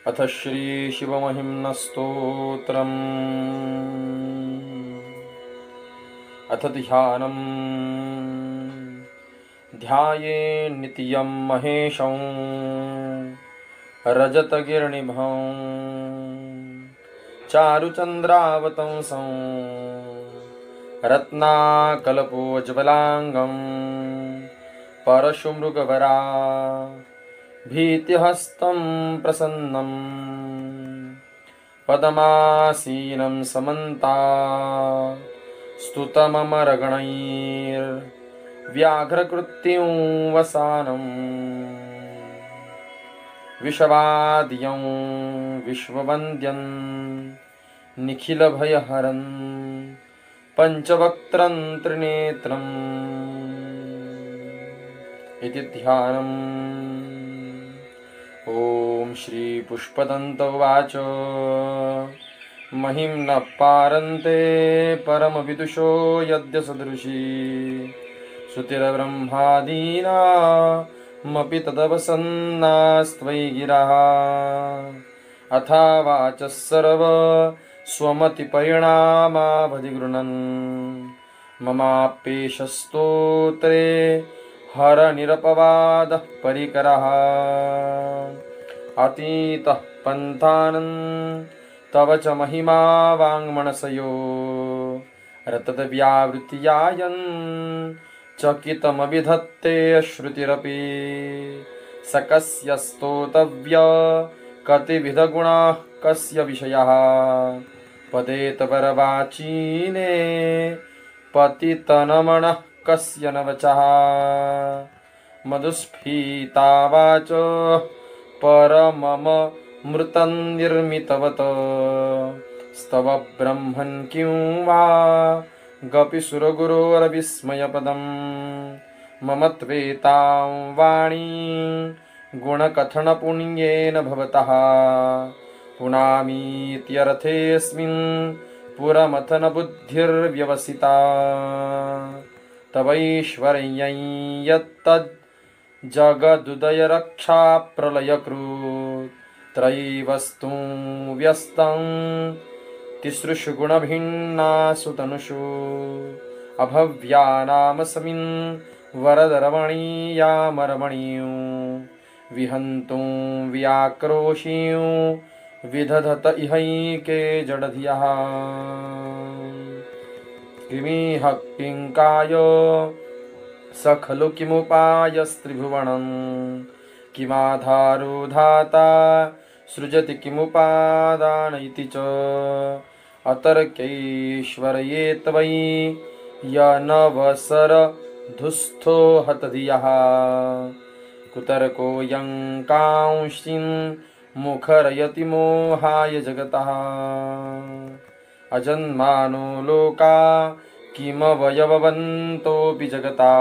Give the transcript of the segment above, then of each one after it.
अथ श्री शिवमहिम्न स्तोत्रम्। अथ ध्यानम्। ध्यायेन्नित्यं महेशं रजतगिरिनिभं चारुचन्द्रावतंसं रत्नाकल्पोज्ज्वलाङ्गं परशुमृगवरा भीतिहस्तं प्रसन्नं पदमासीनं समन्ता स्तुतममरगणैर्व्याघ्रकृत्युं वसानं विषवाद्यं विश्ववन्द्यं निखिलभयहरं पञ्चवक्त्रं त्रिनेत्रम् इति ध्यानम्। ॐ श्री पुष्पदन्त उवाच। महिम्नः पारन्ते परमविदुषो यद्य सदृशी श्रुतिर्ब्रह्मादीनामपि तदवसन्नास्त्वयि गिरः अथा वाचः सर्व स्वमतिपरिणामावधिगृह्णन् ममाप्येष स्तोत्रे हरनिरपवादः परिकरः अतीतः पन्थानन् तव च महिमा वाङ्मनसयो रततव्यावृत्यायन् चकितमभिधत्ते श्रुतिरपि स कस्य स्तोतव्य कतिविधगुणाः कस्य विषयः पदेतपरवाचीने पतितनमनः कस्य न वचः मधुस्फीता वाच परमम मृतं निर्मितवत स्तव ब्रह्मन् किं वा गपिसुरगुरोरविस्मयपदं मम त्वेतां वाणी गुणकथनपुण्येन भवतः पुनामीत्यर्थेऽस्मिन् पुरमथनबुद्धिर्व्यवसिता तवैश्वर्यं यत्तद् जगदुदयरक्षाप्रलयकृत् त्रयीवस्तुं व्यस्तं तिसृषु गुणभिन्नासु तनुषु अभव्यानामस्मिन् वरदरमणीयामरमणीयो विहन्तुं व्याक्रोशीयो विदधत इहैके जडधियः किमिह किङ्काय स खलु किमुपायस्त्रिभुवनं किमाधारो धाता सृजति किमुपादान इति च अतर्क्यैश्वर्ये त्वयि यनवसरधुस्थो हतधियः कुतर्कोऽयं कांशीन् मुखरयति मोहाय जगतः अजन्मानो लोका किमवयववन्तोऽपि जगता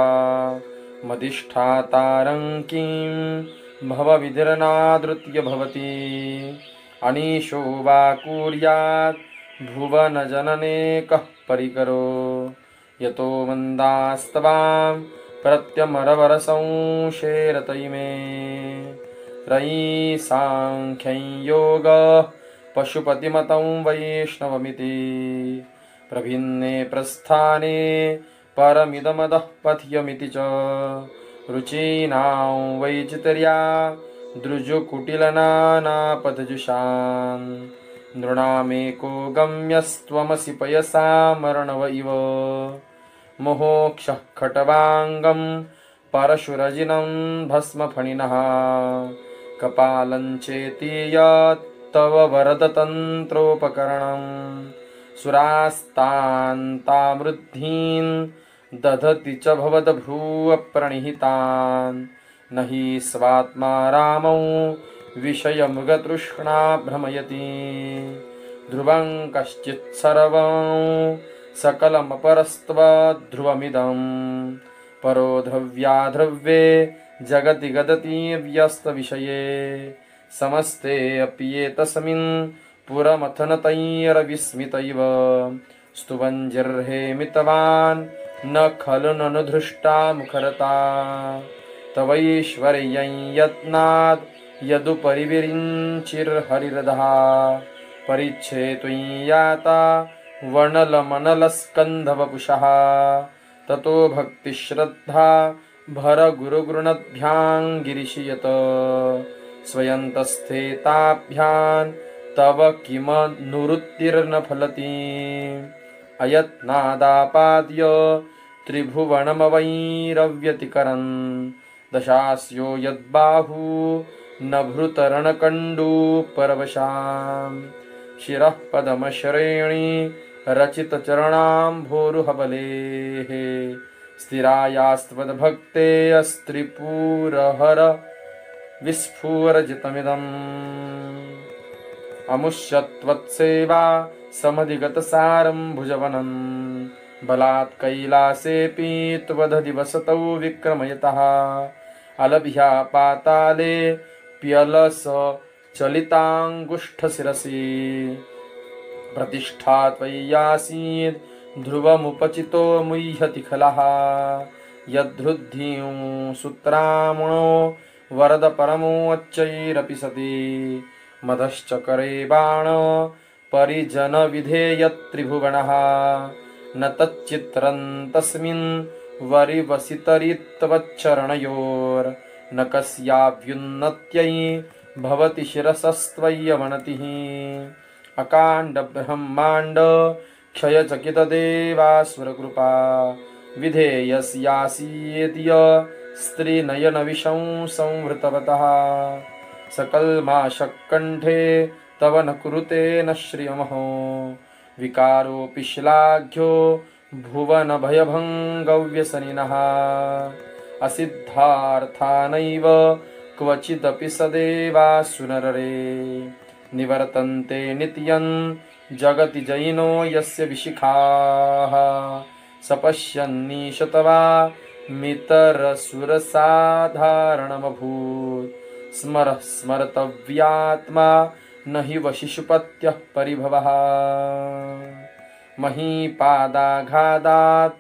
मदिष्ठातारं किं भवविधिर्नादृत्य भवति अनीशो वा कुर्यात् भुवनजनने कः परिकरो यतो मन्दास्तवां प्रत्यमरवरसंशेरत इमे त्रयी साङ्ख्यं योगः पशुपतिमतं वैष्णवमिति प्रभिन्ने प्रस्थाने परमिदमदः पथ्यमिति च रुचीनां वैचित्र्या दृजुकुटिलनानापथजुषान् नृणामेको गम्यस्त्वमसि पयसामर्णव इव मोहोक्षः खट्वाङ्गं परशुरजिनं भस्मफणिनः कपालं चेति यत् तव वरदतन्त्रोपकरणं सुरास्तान्तामृद्धीन् दधति च भवद्भ्रूवप्रणिहितान् न हि स्वात्मा रामौ विषयमृगतृष्णा भ्रमयति ध्रुवं कश्चित् सर्वं सकलमपरस्त्वध्रुवमिदं परो ध्रुव्याध्रुवे जगति गदति व्यस्तविषये समस्ते अपि एतस्मिन् पुरमथनतैरविस्मित इव स्तुवञ्जिर्हेमितवान् न खलु ननुधृष्टा मुखरता तवैश्वर्यं यत्नात् यदुपरिविरिञ्चिर्हरिरधा परिच्छे त्वयि याता वर्णलमनलस्कन्धवपुषः ततो भक्तिश्रद्धा भरगुरुगृणद्भ्यां गिरिशयत स्वयन्तस्थेताभ्यां तव किमनुरुत्तिर्न फलति अयत्नादापाद्य त्रिभुवनमवैरव्यतिकरन् दशास्यो यद्बाहु नभृतरणकण्डू परवशां शिरः पदमश्रेणी रचितचरणाम्भोरुहबलेः स्थिरायास्त्वद्भक्ते अस्त्रिपुरहर विस्फुरजितमिदम् अमुष्यत्वत्सेवा समधिगतसारं भुजवनम् बलात् कैलासेऽपि त्वदधिवसतौ विक्रमयतः अलभ्या पाताले प्यलस चलिताङ्गुष्ठशिरसि प्रतिष्ठा त्वय्यासीत् ध्रुवमुपचितो मुह्यति खलः यद्धृद्धिं सूत्रामणो वरद परमोच्चैरपि सति मदश्चकरे बाण परिजन विधेयत्रिभुवनः न तच्चित्रं तस्मिन् वरिवसितरित्वच्चरणयोर्न कस्याव्युन्नत्यै भवति शिरसस्त्वय्यवनतिः अकाण्ड ब्रह्माण्ड क्षयचकितदेवासुरकृपा विधेयस्यासीद्य स्त्रीनयनविशं संवृतवतः सकल्माषक्कण्ठे तव न कुरुते न श्रियमहो विकारोऽपि श्लाघ्यो भुवनभयभङ्गव्यसनिनः असिद्धार्थानैव क्वचिदपि सदेवासुररे निवर्तन्ते नित्यं जगति जयिनो यस्य विशिखाः सपश्यन्नीशतवा मितरसुरसाधारणमभूत् स्मरः स्मर्तव्यात्मा न हि वशिषुपत्यः परिभवः महीपादाघादात्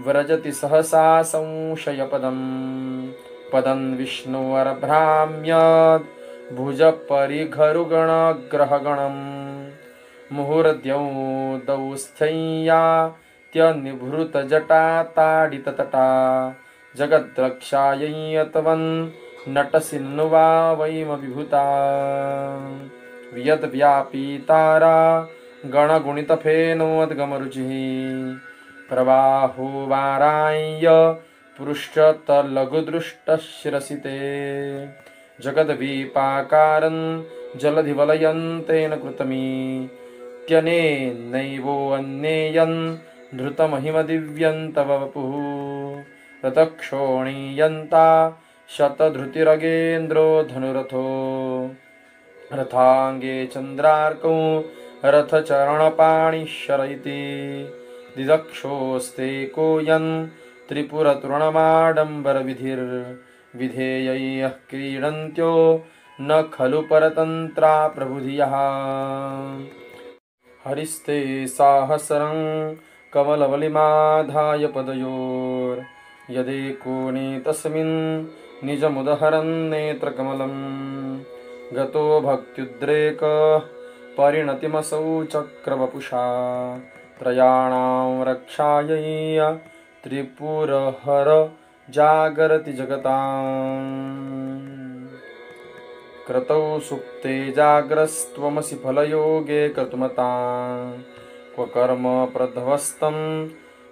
व्रजति सहसा संशयपदं पदं विष्णोरभ्राम्यद् भुजपरिघरुगणग्रहगणं मुहुर्द्यौदौस्थ्यैयात्यनिभृतजटाताडिततटा जगद्रक्षायै नटसिन्नुवा वैमविभूता यद्व्यापीतारा गणगुणितफेनोद्गमरुचिः प्रवाहो वाराय्य पृष्ठतलघुदृष्टशिरसि ते जगद्वीपाकारं जलधिवलयन्तेन कृतमीत्यनेनैवोऽन्येयन् धृतमहिमदिव्यं तव वपुः रथक्षोणीयन्ता शतधृतिरगेन्द्रो धनुरथो रथांगे चन्द्रार्कौ रथचरणपाणिशरैति दिदक्षोस्ते कोऽयन् त्रिपुरतृणमाडम्बरविधिर्विधेयैः क्रीडन्त्यो न खलु परतन्त्रा प्रबुधियः हरिस्ते साहसरं कमलवलिमाधाय पदयोर्यदेकोणे तस्मिन् निजमुदहरन् नेत्रकमलं गतो भक्त्युद्रेकः परिणतिमसौ चक्रवपुषा त्रयाणां रक्षायै त्रिपुरहर जागरति जगताम् क्रतौ सुप्ते जाग्रस्त्वमसि फलयोगे कर्तुमतां क्व कर्म प्रध्वस्तं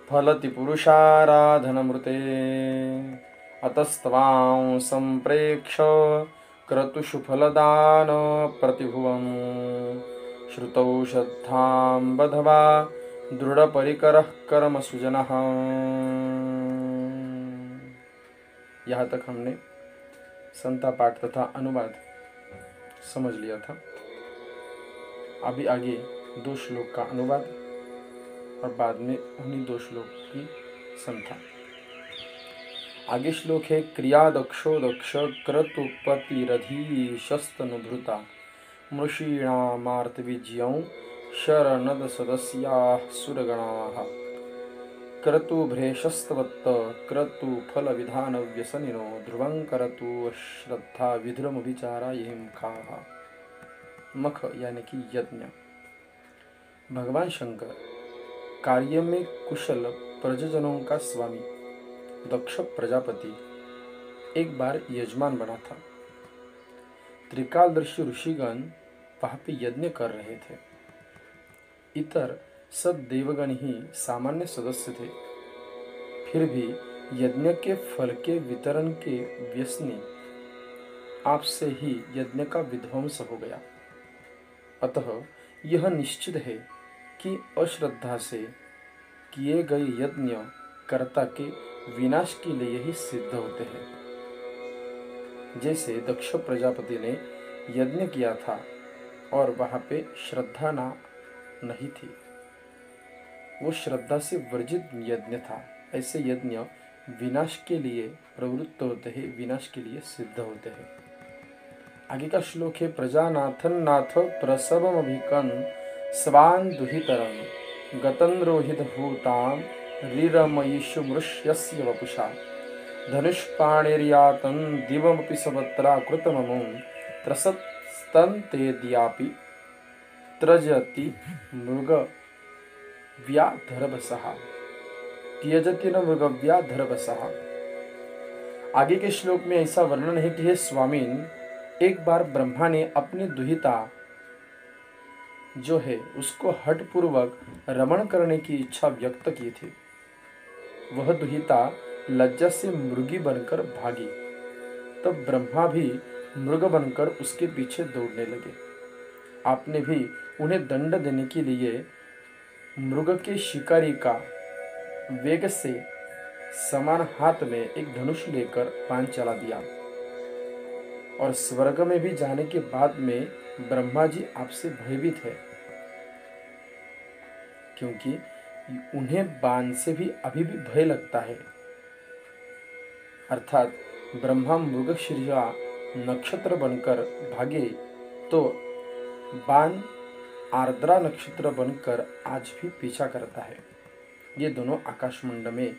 फलति पुरुषाराधनमृते अतस्त्वां सम्प्रेक्ष क्रतुषु फलदान प्रतिभुवं श्रुतौ श्रद्धां बधवा दृढ़परिकरः कर्म सुजनः। यहाँ तक हमने संता पाठ तथा अनुवाद समझ लिया था। अभी आगे 2 श्लोक का अनुवाद और बाद में उन्हीं 2 श्लोक की संथा। आगे श्लोक है क्रिया दक्षो दक्ष क्रतुपतिरधीशस्तनुभृता मृषीणामार्तविज्यं शरणद सदस्याः सुरगणाः क्रतुभ्रेशस्तवत्त क्रतुफलविधानव्यसनिनो ध्रुवं करतु अश्रद्धा विधुरमभिचारा यही मुखाः। मख यानी कि यज्ञ। भगवान शंकर कार्य में कुशल प्रजनों का स्वामी दक्ष प्रजापति एक बार यजमान बना था। त्रिकालदर्शी ऋषिगण वहां पे यज्ञ कर रहे थे। इतर सब देवगण ही सामान्य सदस्य थे। फिर भी यज्ञ के फल के वितरण के व्यसनी आपसे ही यज्ञ का विध्वंस हो गया। अतः यह निश्चित है कि अश्रद्धा से किए गए यज्ञ कर्ता के विनाश के लिए ही सिद्ध होते हैं। जैसे दक्ष प्रजापति ने यज्ञ किया था और वहां पे श्रद्धा नहीं थी, वो श्रद्धा से वर्जित यज्ञ था। ऐसे यज्ञ विनाश के लिए प्रवृत्त होते हैं, विनाश के लिए सिद्ध होते हैं। आगे का श्लोक है प्रजानाथन नाथ प्रसवमभिकन स्वान दुहितरं गतन रोहित भूताम रीरमयीषु मृष्यस्य वपुषा धनुष्पाणिर्यातं दिवमपि सवत्रा कृतममुं त्रसत्स्तन्तेद्यापि त्रजति मृगव्याधर्भसः त्यजति न मृगव्याधर्भसः। आगे के श्लोक में ऐसा वर्णन है कि हे स्वामीन, एक बार ब्रह्मा ने अपनी दुहिता जो है उसको हठपूर्वक रमण करने की इच्छा व्यक्त की थी। वह दुहिता लज्जा से मृगी बनकर भागी। तब ब्रह्मा भी मृग बनकर उसके पीछे दौड़ने लगे। आपने भी उन्हें दंड देने के लिए मृग के शिकारी का वेग से समान हाथ में एक धनुष लेकर बाण चला दिया। और स्वर्ग में भी जाने के बाद में ब्रह्मा जी आपसे भयभीत है, क्योंकि उन्हें बाण से भी अभी भी भय लगता है। अर्थात ब्रह्मा मृगशीर्षा नक्षत्र बनकर भागे तो बाण आर्द्रा नक्षत्र बनकर आज भी पीछा करता है। ये दोनों आकाशमंडल में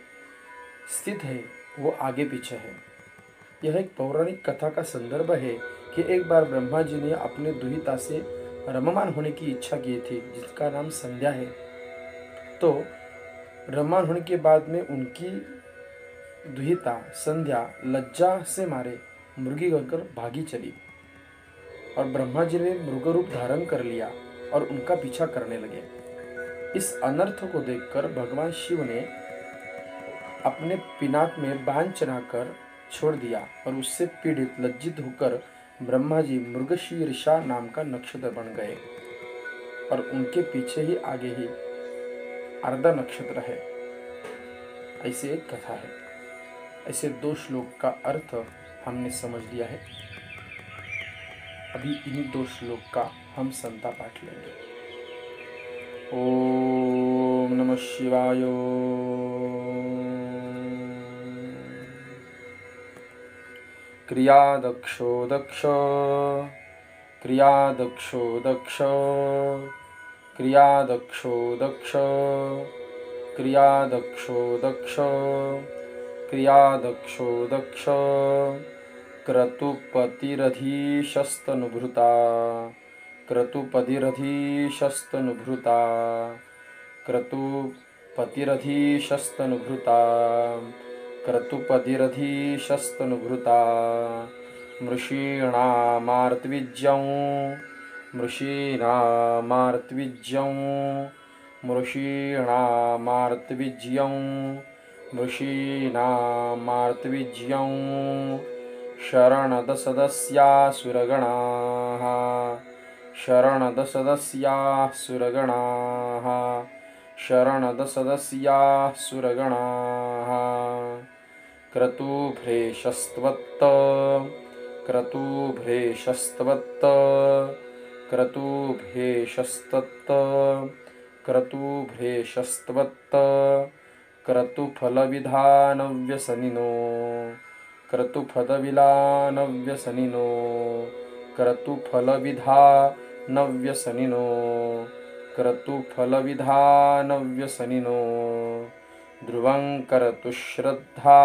स्थित है, वो आगे पीछे है। यह एक पौराणिक कथा का संदर्भ है कि एक बार ब्रह्मा जी ने अपने दुहिता से रममान होने की इच्छा की थी, जिसका नाम संध्या है। तो रममान होने के बाद में उनकी दुहिता संध्या लज्जा से मारे मृगी बनकर भागी चली और ब्रह्मा जी ने मृग रूप धारण कर लिया और उनका पीछा करने लगे। इस अनर्थ को देखकर भगवान शिव ने अपने पिनाक में बाण चढ़ाकर छोड़ दिया और उससे पीड़ित लज्जित होकर ब्रह्मा जी मृगशीर्षा नाम का नक्षत्र बन गए और उनके पीछे ही आगे ही आर्द्रा नक्षत्र है। ऐसे एक कथा है। ऐसे दो श्लोक का अर्थ हमने समझ लिया है। अभी इन्हीं दो श्लोक का हम संता पाठ लेंगे। ओम नमः शिवाय। क्रिया दक्षो दक्ष क्रिया दक्षो दक्ष क्रिया दक्षो दक्ष क्रिया दक्षो दक्ष क्रिया दक्षो दक्ष क्रतुपतिरधीशस्तनुभृता क्रतुपतिरधीशस्तनुभृता क्रतुपतिरधीशस्तनुभृता क्रतुपतिरधीशस्तनुभृता मृषीणामार्तवीज्यं मृषीणामार्तवीज्यं मृषीणामार्तवीज्यं मृषीणामार्तवीज्यं शरणदसदस्यासुरगणाः शरणदसदस्यासुरगणाः शरणदसदस्यासुरगणाः क्रतुभ्रेशस्त्वत्त क्रतुभ्रेशस्त्वत्त क्रतुभ्रेशस्तत्त क्रतुभ्रेशस्त्वत्त क्रतुफलविधानव्यसनिनो क्रतुफलविलानव्यसनिनो क्रतुफलविधानव्यसनिनो क्रतुफलविधानव्यसनिनो ध्रुवं करतु श्रद्धा,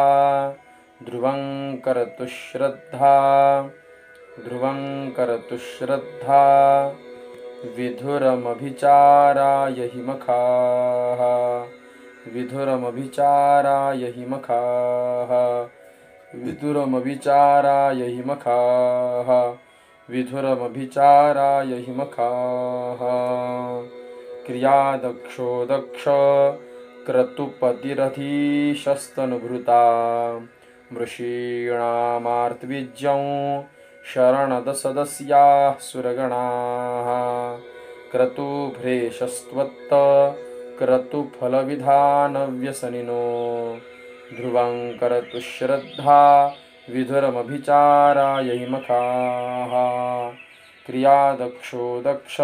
ध्रुवं करतु श्रद्धा, ध्रुवं करतु श्रद्धा, विधुरमभिचाराय हि मखाः, विधुरमभिचाराय हि मखाः, विधुरमभिचाराय हि मखाः, विधुरमभिचाराय हि मखाः। क्रियादक्षो दक्ष क्रतुपतिरधीशस्तनुभृता, मृषीणामार्तवीज्यं शरणदसदस्याः सुरगणाः। क्रतुभ्रेशस्त्वत्त क्रतुफलविधानव्यसनिनो, ध्रुवं करतु श्रद्धा, विधुरमभिचाराय हि मखाः। क्रियादक्षो दक्ष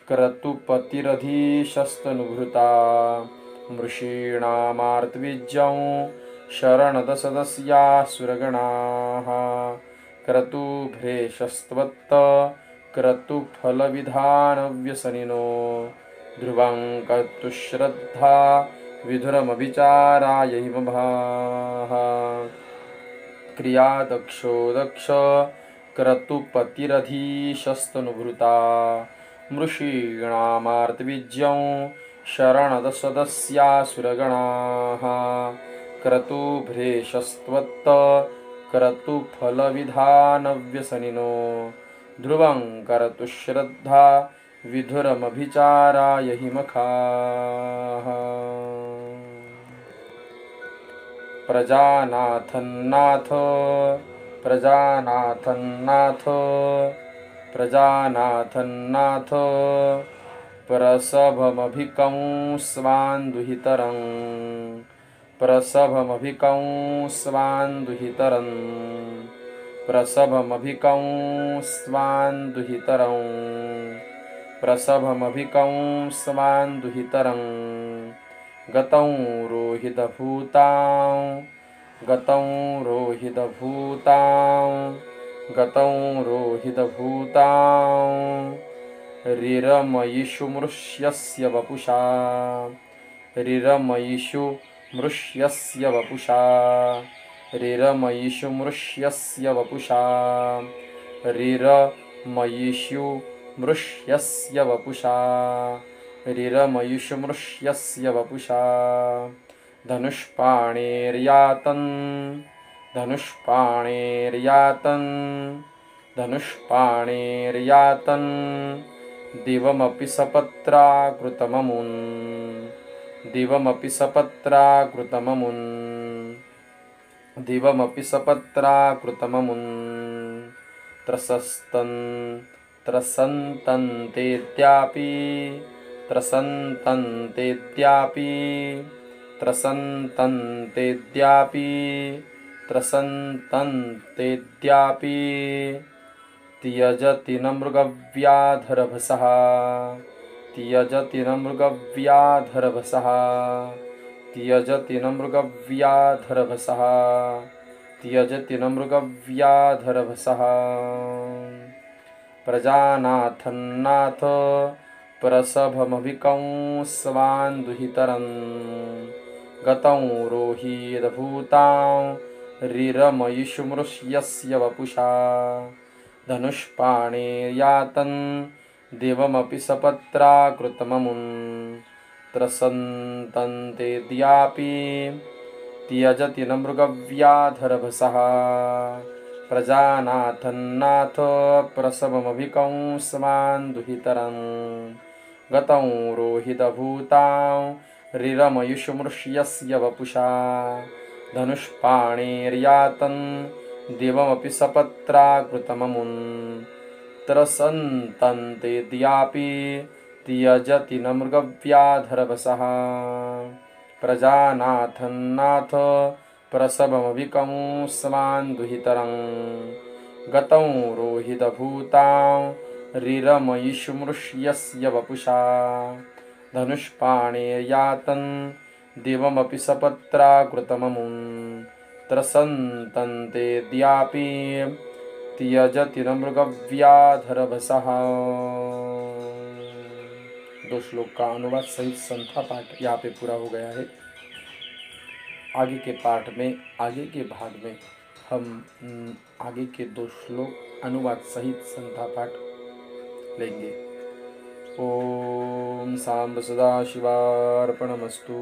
क्रतुपतिरधीशस्तनुभृता, मृषीणामार्तवीज्यं शरणदसदस्याः सुरगणाः। क्रतुभ्रेशस्त्वत्त क्रतुफलविधानव्यसनिनो, ध्रुवं करतु श्रद्धा, विधुरमभिचाराय हि मखाः। क्रियादक्षो दक्ष क्रतुपतिरधीशस्तनुभृता, मृषीणामार्तवीज्यं शरणदसदस्याः सुरगणाः। क्रतुभ्रेशस्त्वत्त क्रतुफलविधानव्यसनिनो, ध्रुवं करतु श्रद्धा, विधुरमभिचाराय हि मखाः। प्रजानाथन्नाथ, प्रजानाथन्नाथ, प्रजानाथन्नाथ, प्रसभमभिकंस्वान्दुहितरं, प्रसभमभिकंस्वान्दुहितरं, प्रसभमभिकंस्वान्दुहितरं, प्रसभमभिकंस्वान्दुहितरं। गतं रोहितभूतां, गतं रोहितभूतां, गतं रोहितभूतां, रिरमयिषु मृष्यस्य वपुषा, रिरमयिषु मृष्यस्य वपुषा, रिरमयिषु मृष्यस्य वपुषा, रिरमयिषु मृष्यस्य वपुषा, रिरमयिषु मृष्यस्य वपुषा। धनुष्पाणेर्यातं, धनुष्पाणेर्यातं, धनुष्पाणेर्यातं, दिवमपि सपत्राकृतममुन्, दिवमपि सपत्राकृतममुन्, दिवमपि सपत्राकृतममुन्। त्रसस्तन् त्रसन्तन्तेद्यापि, त्रसन्तन्तेद्यापि, त्रसन्तन्तेद्यापि, त्रसन्तन्तेद्यापि, त्यजति न मृगव्याधरभसः, त्यजति न मृगव्याधरभसः, त्यजति न मृगव्याधरभसः, त्यजति न मृगव्याधरभसः। प्रजानाथन्नाथ, प्रसभमभिकंस्वान्दुहितरं, गतं रोहितभूतां, रिरमयिषु मृष्यस्य वपुषा। धनुष्पाणेर्यातं, दिवमपि सपत्राकृतममुन्, त्रसन्तन्तेद्यापि, त्यजति न मृगव्याधरभसः। प्रजानाथन्नाथ, प्रसभमभिकंस्वान्दुहितरं, गतं रोहितभूतां, रिरमयिषु मृष्यस्य वपुषा। धनुष्पाणेर्यातं, दिवमपि सपत्राकृतममुन्, त्रसन्तन्तेद्यापि, त्यजति न मृगव्याधरभसः। प्रजानाथन्नाथ, प्रसभमभिकंस्वान्दुहितरं, गतं रोहितभूतां, रिरमयिषु मृष्यस्य वपुषा। धनुष्पाणेर्यातं, दिवमपि सपत्राकृतममुन्, त्रसन्तन्तेद्यापि, त्यजति न मृगव्याधरभसः। दो श्लोक का अनुवाद सहित संथा पाठ यहाँ पे पूरा हो गया है। आगे के पाठ में, आगे के भाग में हम आगे के 2 श्लोक अनुवाद सहित संध्या पाठ लेंगे। ओम सांब सदाशिवार्पणमस्तु।